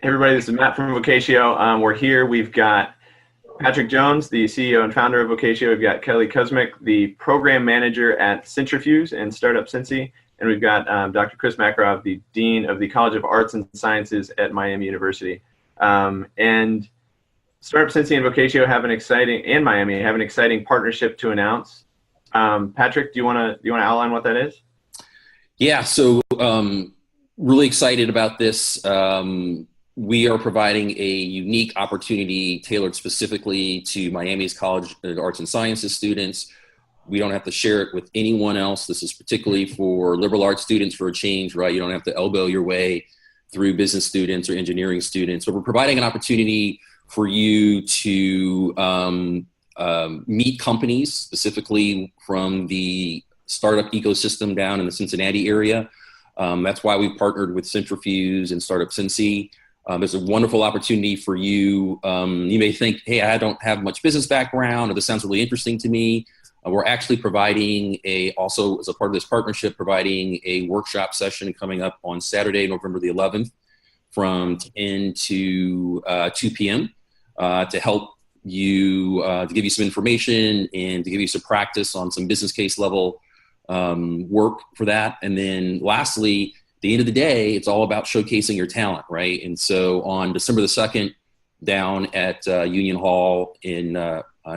Hey everybody, this is Matt from Vocatio. We're here. We've got Patrick Jones, the CEO and founder of Vocatio. We've got Kellie Kuzmuk, the program manager at Cintrifuse and StartupCincy. And we've got Dr. Chris Makaroff, the dean of the College of Arts and Sciences at Miami University. And StartupCincy and Vocatio have an exciting, and Miami have an exciting partnership to announce. Patrick, do you want to outline what that is? Yeah, so really excited about this. We are providing a unique opportunity tailored specifically to Miami's College of Arts and Sciences students. We don't have to share it with anyone else. This is particularly for liberal arts students for a change, right? You don't have to elbow your way through business students or engineering students. But we're providing an opportunity for you to meet companies, specifically from the startup ecosystem down in the Cincinnati area. That's why we've partnered with Cintrifuse and StartupCincy. There's a wonderful opportunity for you. You may think, hey, I don't have much business background, or this sounds really interesting to me. We're actually providing also as a part of this partnership, providing a workshop session coming up on Saturday, November the 11th from 10 to 2 p.m. To help you, to give you some information and to give you some practice on some business case level work for that. And then lastly, at the end of the day, it's all about showcasing your talent, right? And so on December the 2nd, down at Union Hall in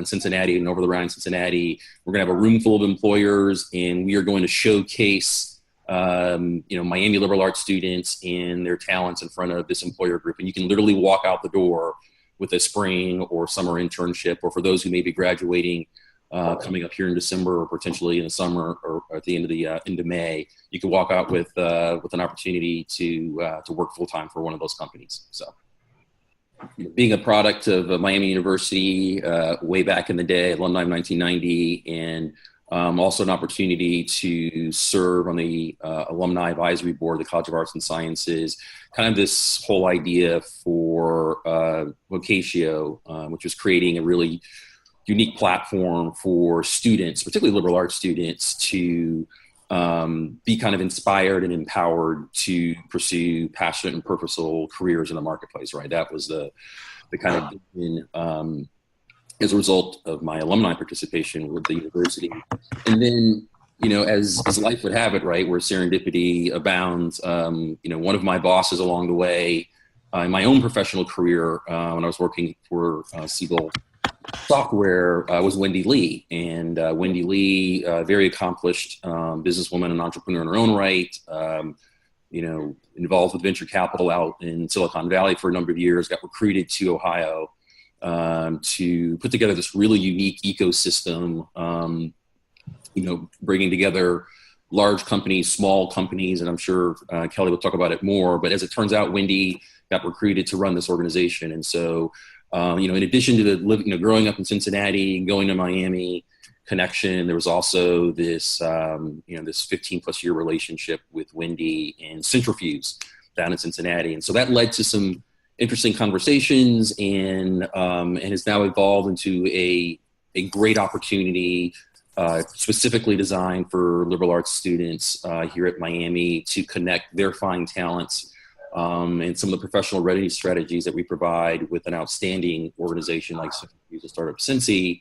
Cincinnati and over the Rhine, Cincinnati, we're going to have a room full of employers, and we are going to showcase, Miami liberal arts students and their talents in front of this employer group. And you can literally walk out the door with a spring or summer internship, or for those who may be graduating coming up here in December or potentially in the summer or at the end of May, you can walk out with an opportunity to work full time for one of those companies. So, being a product of Miami University way back in the day, alumni of 1990, and also an opportunity to serve on the alumni advisory board of the College of Arts and Sciences. Kind of this whole idea for Vocatio, which was creating a really unique platform for students, particularly liberal arts students, to be kind of inspired and empowered to pursue passionate and purposeful careers in the marketplace, right? That was the kind of vision, as a result of my alumni participation with the university. And then, as life would have it, right, where serendipity abounds, one of my bosses along the way in my own professional career, when I was working for Siebel Software, was Wendy Lee. And Wendy Lee, very accomplished businesswoman and entrepreneur in her own right, involved with venture capital out in Silicon Valley for a number of years, got recruited to Ohio to put together this really unique ecosystem, bringing together large companies, small companies, and I'm sure Kellie will talk about it more. But as it turns out, Wendy got recruited to run this organization. And so, in addition to the growing up in Cincinnati, going to Miami connection, there was also this, this 15 plus year relationship with Wendy and Cintrifuse down in Cincinnati. And so that led to some interesting conversations and has now evolved into a great opportunity specifically designed for liberal arts students here at Miami to connect their fine talents and some of the professional readiness strategies that we provide with an outstanding organization like Cintrifuse and StartupCincy,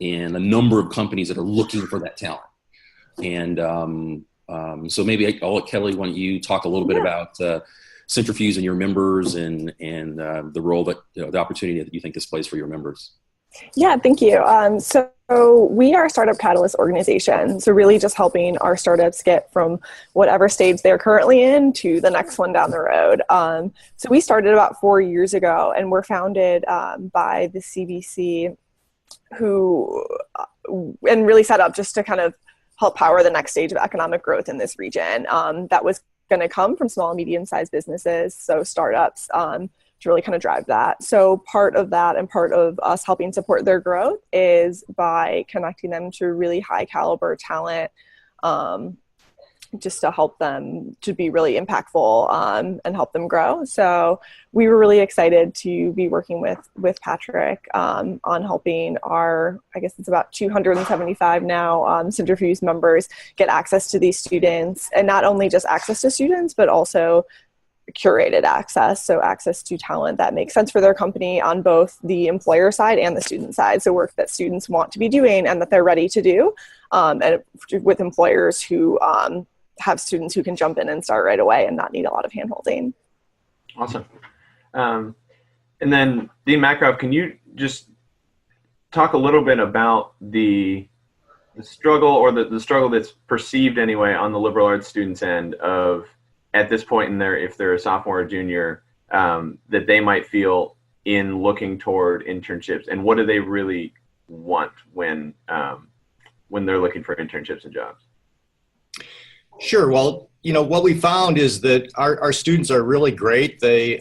and a number of companies that are looking for that talent. And so maybe I'll let Kellie, why don't you talk a little bit about Cintrifuse and your members and the role that, the opportunity that you think this plays for your members. Yeah, thank you. So we are a Startup Catalyst organization. So really just helping our startups get from whatever stage they're currently in to the next one down the road. So we started about 4 years ago, and we're founded by the CBC, and really set up just to kind of help power the next stage of economic growth in this region. That was going to come from small and medium-sized businesses, so startups, to really kind of drive that. So part of that and part of us helping support their growth is by connecting them to really high caliber talent, just to help them to be really impactful and help them grow. So we were really excited to be working with Patrick on helping our, I guess it's about 275 now, Cintrifuse members get access to these students, and not only just access to students, but also curated access, so access to talent that makes sense for their company on both the employer side and the student side, so work that students want to be doing and that they're ready to do, and with employers who have students who can jump in and start right away and not need a lot of hand-holding. Awesome. And then Dean Makaroff, can you just talk a little bit about the struggle, or the struggle that's perceived anyway on the liberal arts students end of, at this point in their, if they're a sophomore or junior, that they might feel in looking toward internships, and what do they really want when they're looking for internships and jobs? Sure. Well, what we found is that our students are really great. They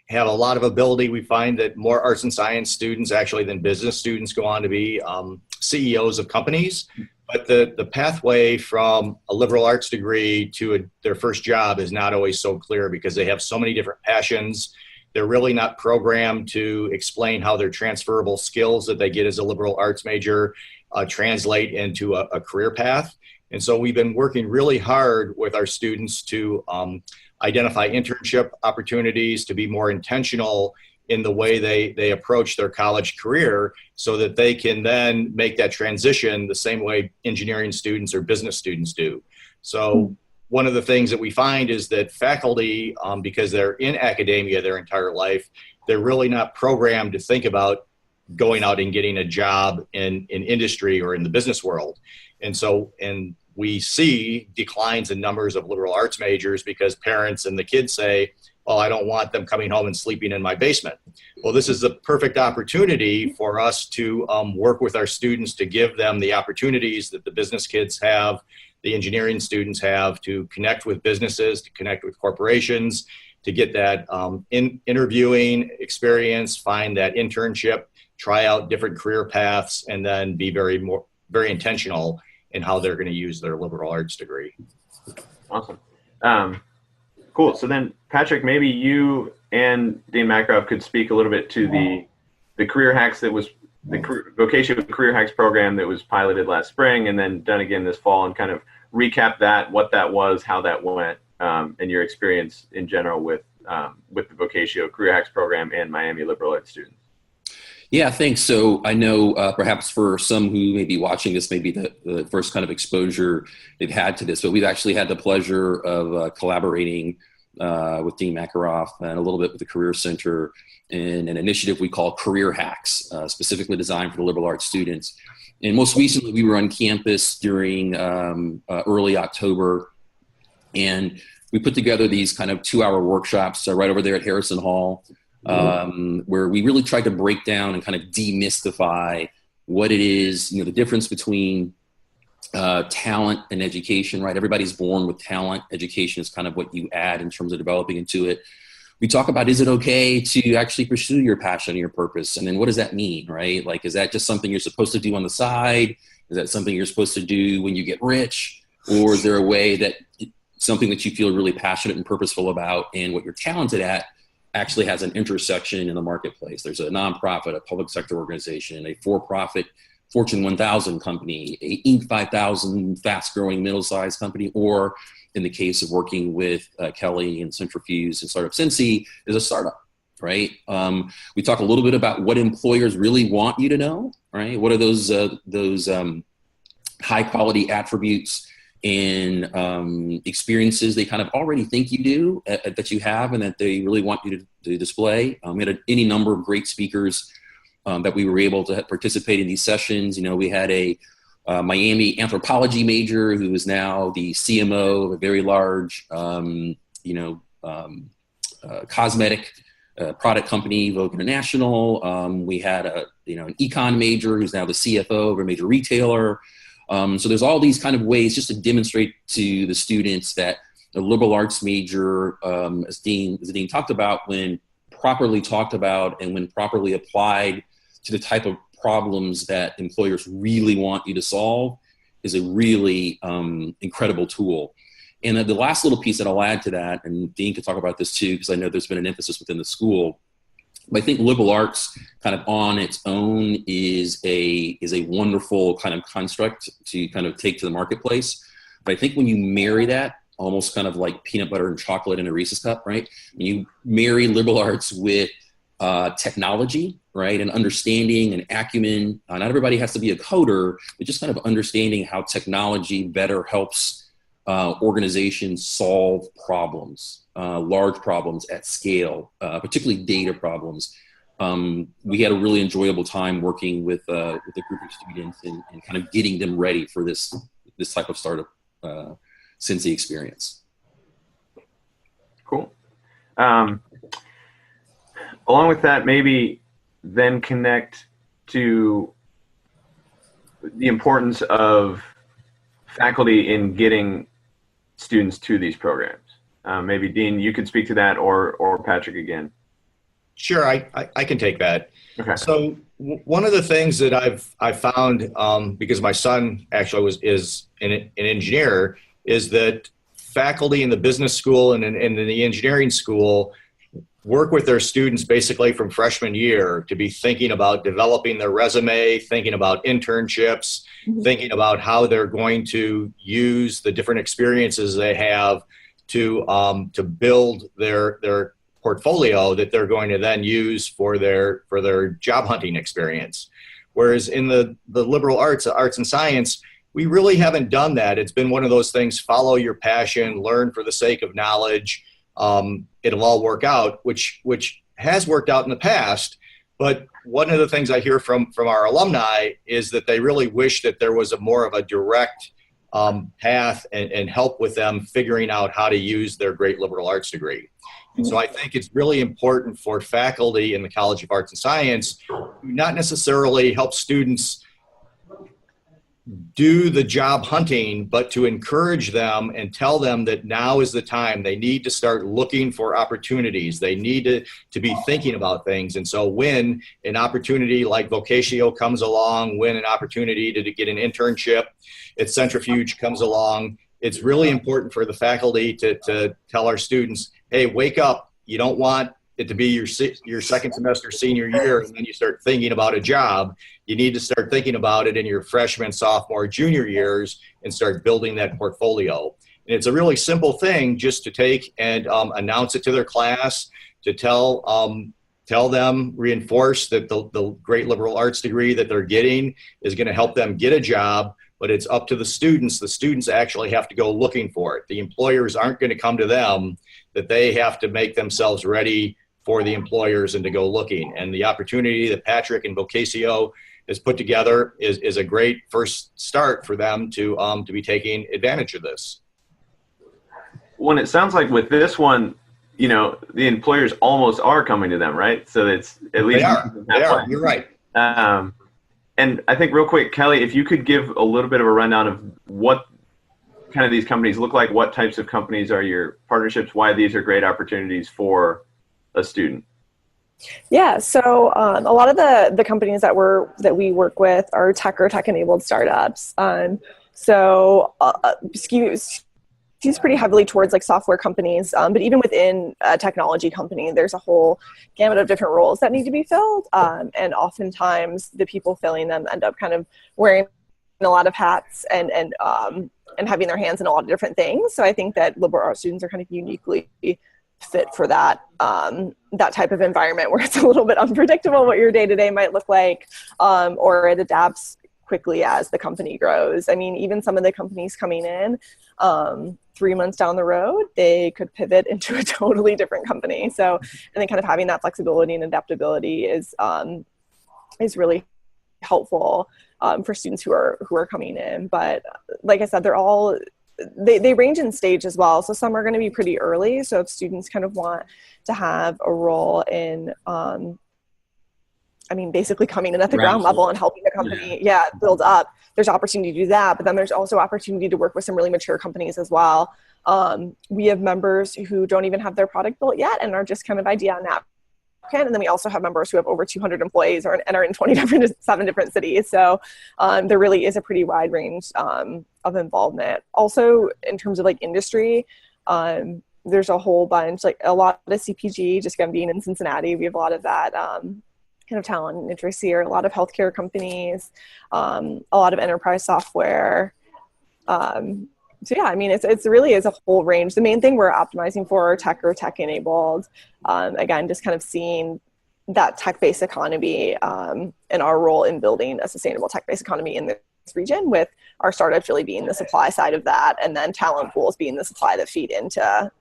have a lot of ability. We find that more arts and science students actually than business students go on to be CEOs of companies. But the pathway from a liberal arts degree to their first job is not always so clear, because they have so many different passions. They're really not programmed to explain how their transferable skills that they get as a liberal arts major translate into a career path. And so we've been working really hard with our students to identify internship opportunities, to be more intentional in the way they approach their college career, so that they can then make that transition the same way engineering students or business students do. So one of the things that we find is that faculty, because they're in academia their entire life, they're really not programmed to think about going out and getting a job in industry or in the business world. And we see declines in numbers of liberal arts majors because parents and the kids say, well, I don't want them coming home and sleeping in my basement. Well, this is the perfect opportunity for us to work with our students to give them the opportunities that the business kids have, the engineering students have, to connect with businesses, to connect with corporations, to get that interviewing experience, find that internship, try out different career paths, and then be very intentional in how they're going to use their liberal arts degree. Awesome. Cool. So then, Patrick, maybe you and Dean Makaroff could speak a little bit to the career hacks that was the Vocatio Career Hacks program that was piloted last spring and then done again this fall, and kind of recap that, what that was, how that went, and your experience in general with the Vocatio Career Hacks program and Miami liberal arts students. Yeah, thanks. So I know perhaps for some who may be watching this, maybe the first kind of exposure they've had to this, but we've actually had the pleasure of collaborating with Dean Makaroff and a little bit with the Career Center in an initiative we call Career Hacks, specifically designed for the liberal arts students. And most recently, we were on campus during early October, and we put together these kind of 2-hour workshops right over there at Harrison Hall, where we really tried to break down and kind of demystify what it is, the difference between talent and education, right? Everybody's born with talent. Education is kind of what you add in terms of developing into it. We talk about, is it okay to actually pursue your passion and your purpose? And then what does that mean, right? Like, is that just something you're supposed to do on the side? Is that something you're supposed to do when you get rich? Or is there a way that something that you feel really passionate and purposeful about and what you're talented at actually has an intersection in the marketplace? There's a nonprofit, a public sector organization, a for-profit Fortune 1000 company, a Inc. 5000 fast-growing middle-sized company, or in the case of working with Kellie and Cintrifuse and StartupCincy, is a startup, right? We talk a little bit about what employers really want you to know, right? What are those high-quality attributes and experiences they kind of already think you do, that you have, and that they really want you to display. We had any number of great speakers that we were able to participate in these sessions. We had a Miami anthropology major who is now the CMO of a very large, cosmetic product company, Vogue International. We had an econ major who's now the CFO of a major retailer. So there's all these kind of ways just to demonstrate to the students that a liberal arts major, as Dean talked about, when properly talked about and when properly applied to the type of problems that employers really want you to solve, is a really incredible tool. And the last little piece that I'll add to that, and Dean could talk about this too, because I know there's been an emphasis within the school, but I think liberal arts kind of on its own is a wonderful kind of construct to kind of take to the marketplace. But I think when you marry that almost kind of like peanut butter and chocolate in a Reese's cup, right? When you marry liberal arts with technology, right, and understanding and acumen, not everybody has to be a coder, but just kind of understanding how technology better helps organizations solve problems, large problems at scale, particularly data problems. We had a really enjoyable time working with a group of students and kind of getting them ready for this type of startup Cincy experience. Cool. Along with that, maybe then connect to the importance of faculty in getting students to these programs. Maybe Dean, you could speak to that, or Patrick again. Sure, I can take that. Okay. So one of the things that I've found, because my son actually is an engineer, is that faculty in the business school and in the engineering school work with their students basically from freshman year to be thinking about developing their resume, thinking about internships, thinking about how they're going to use the different experiences they have to build their portfolio that they're going to then use for their job hunting experience. Whereas in the liberal arts and science, we really haven't done that. It's been one of those things: follow your passion, learn for the sake of knowledge. It'll all work out, which has worked out in the past. But one of the things I hear from our alumni is that they really wish that there was more of a direct path and help with them figuring out how to use their great liberal arts degree. And so I think it's really important for faculty in the College of Arts and Science to not necessarily help students do the job hunting, but to encourage them and tell them that now is the time. They need to start looking for opportunities. They need to be thinking about things. And so when an opportunity like Vocatio comes along, when an opportunity to get an internship at Cintrifuse comes along, it's really important for the faculty to tell our students, hey, wake up. You don't want it to be your second semester senior year and then you start thinking about a job. You need to start thinking about it in your freshman, sophomore, junior years and start building that portfolio. And it's a really simple thing just to take and announce it to their class, to tell them, reinforce that the great liberal arts degree that they're getting is going to help them get a job, but it's up to the students. The students actually have to go looking for it. The employers aren't going to come to them, that they have to make themselves ready for the employers and to go looking. And the opportunity that Patrick and Vocatio has put together is a great first start for them to be taking advantage of this. Well, it sounds like with this one, you know, the employers almost are coming to them, right? So it's at least they are. You're right. And I think real quick, Kelly, if you could give a little bit of a rundown of what kind of these companies look like, what types of companies are your partnerships, why these are great opportunities for a student. Yeah, so a lot of the companies that we work with are tech or tech-enabled startups. So skews pretty heavily towards like software companies, but even within a technology company, there's a whole gamut of different roles that need to be filled, and oftentimes the people filling them end up kind of wearing a lot of hats and having their hands in a lot of different things. So I think that liberal arts students are kind of uniquely fit for that type of environment where it's a little bit unpredictable what your day-to-day might look like, or it adapts quickly as the company grows. I mean, even some of the companies coming in 3 months down the road, they could pivot into a totally different company. So, and then kind of having that flexibility and adaptability is really helpful for students who are coming in. But like I said, they range in stage as well. So some are going to be pretty early. So if students kind of want to have a role in, basically coming in at the ground level and helping the company, build up, there's opportunity to do that. But then there's also opportunity to work with some really mature companies as well. We have members who don't even have their product built yet and are just kind of idea on that. And then we also have members who have over 200 employees and are in 7 different cities. So there really is a pretty wide range of involvement. Also, in terms of like industry, there's a whole bunch, like a lot of CPG, just being in Cincinnati, we have a lot of that kind of talent and interest here, a lot of healthcare companies, a lot of enterprise software, So yeah, I mean, it's really is a whole range. The main thing we're optimizing for are tech or tech enabled. Again, just kind of seeing that tech-based economy and our role in building a sustainable tech-based economy in this region, with our startups really being the supply side of that, and then talent pools being the supply that feed into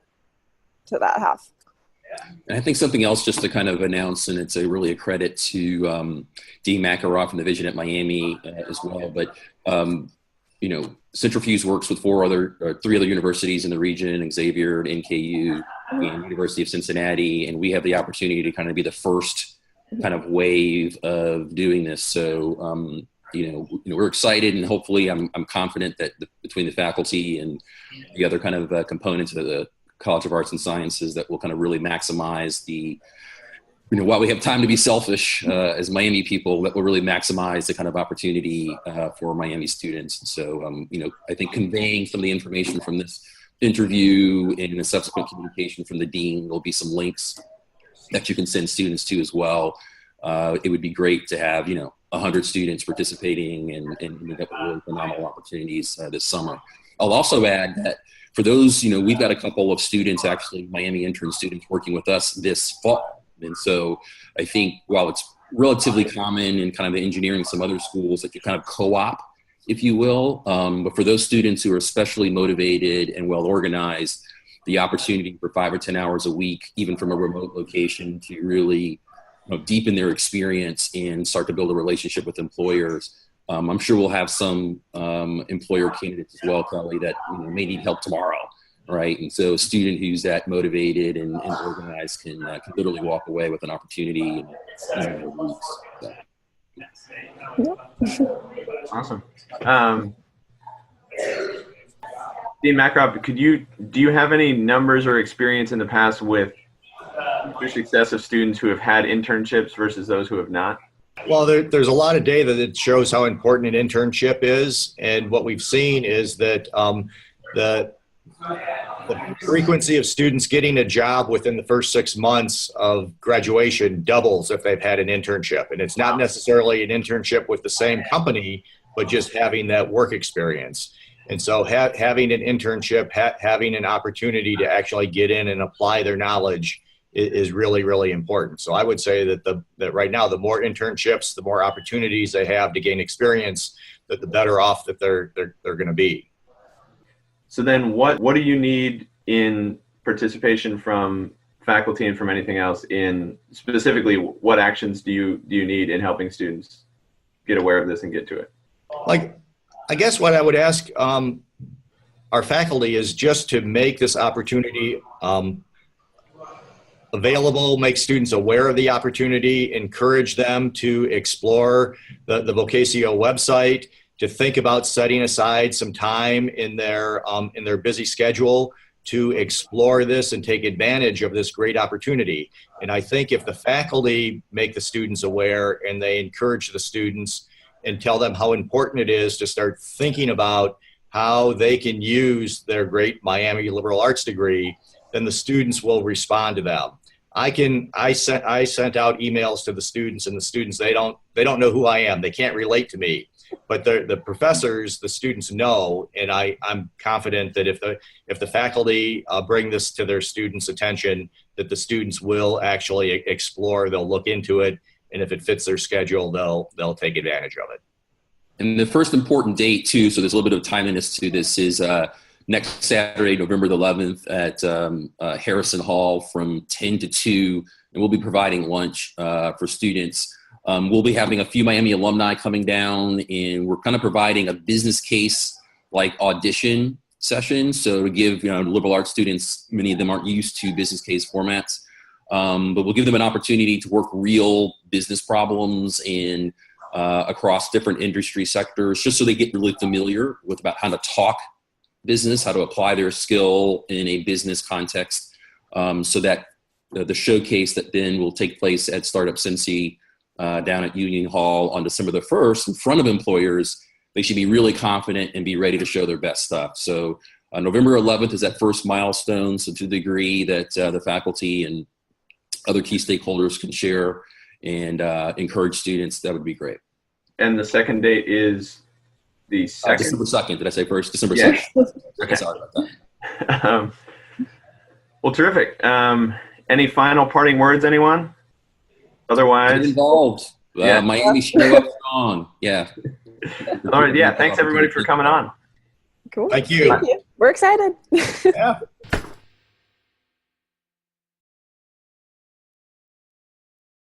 that half. And I think something else just to kind of announce, and it's really a credit to Dean Makaroff and the vision at Miami as well. But Cintrifuse works with three other universities in the region: Xavier, and NKU, and University of Cincinnati, and we have the opportunity to kind of be the first kind of wave of doing this. So we're excited, and hopefully, I'm confident that between the faculty and the other kind of components of the College of Arts and Sciences, that will kind of really maximize while we have time to be selfish as Miami people, that will really maximize the kind of opportunity for Miami students. So, I think conveying some of the information from this interview and the subsequent communication from the dean, there'll be some links that you can send students to as well. It would be great to have, 100 students participating and get really phenomenal opportunities this summer. I'll also add that for those, we've got a couple of students, actually Miami intern students, working with us this fall. And so I think while it's relatively common in kind of engineering, some other schools that you kind of co-op, if you will, but for those students who are especially motivated and well organized, the opportunity for 5 or 10 hours a week, even from a remote location, to really deepen their experience and start to build a relationship with employers. I'm sure we'll have some employer candidates as well, Kellie, that may need help tomorrow, right? And so a student who's that motivated and organized can literally walk away with an opportunity in weeks. So. Awesome. Dean Makaroff, do you have any numbers or experience in the past with the success of students who have had internships versus those who have not? Well, there's a lot of data that shows how important an internship is, and what we've seen is that the frequency of students getting a job within the first 6 months of graduation doubles if they've had an internship. And it's not necessarily an internship with the same company, but just having that work experience. And so having an internship, having an opportunity to actually get in and apply their knowledge is really, really important. So I would say that right now, the more internships, the more opportunities they have to gain experience, that the better off that they're going to be. So then what do you need in participation from faculty and from anything else, in specifically what actions do you need in helping students get aware of this and get to it? Like, I guess what I would ask our faculty is just to make this opportunity available, make students aware of the opportunity, encourage them to explore the Vocatio website, to think about setting aside some time in their busy schedule to explore this and take advantage of this great opportunity. And I think if the faculty make the students aware and they encourage the students and tell them how important it is to start thinking about how they can use their great Miami liberal arts degree, then the students will respond to them. I sent out emails to the students, and the students, they don't know who I am. They can't relate to me, but the professors, the students know, and I'm confident that if the faculty bring this to their students' attention, that the students will actually explore, they'll look into it, and if it fits their schedule, they'll take advantage of it. And the first important date too, so there's a little bit of timeliness to this, is next Saturday, November the 11th at Harrison Hall from 10 to 2, and we'll be providing lunch for students. We'll be having a few Miami alumni coming down, and we're kind of providing a business case like audition session. So to give liberal arts students, many of them aren't used to business case formats, but we'll give them an opportunity to work real business problems and across different industry sectors, just so they get really familiar with about how to talk business, how to apply their skill in a business context, so that the showcase that then will take place at StartupCincy down at Union Hall on December the 1st in front of employers, they should be really confident and be ready to show their best stuff. So November 11th is that first milestone. So to the degree that the faculty and other key stakeholders can share and encourage students, that would be great. And the second date is the 2nd. December 2nd. Did I say first? December Yeah. 2nd. Okay, sorry about that. Well, terrific. Any final parting words, anyone? Get Otherwise, involved. Yeah. Miami show up strong. Yeah. all right. Yeah. Thanks everybody for coming on. Cool. Thank you. Thank you. We're excited. Yeah.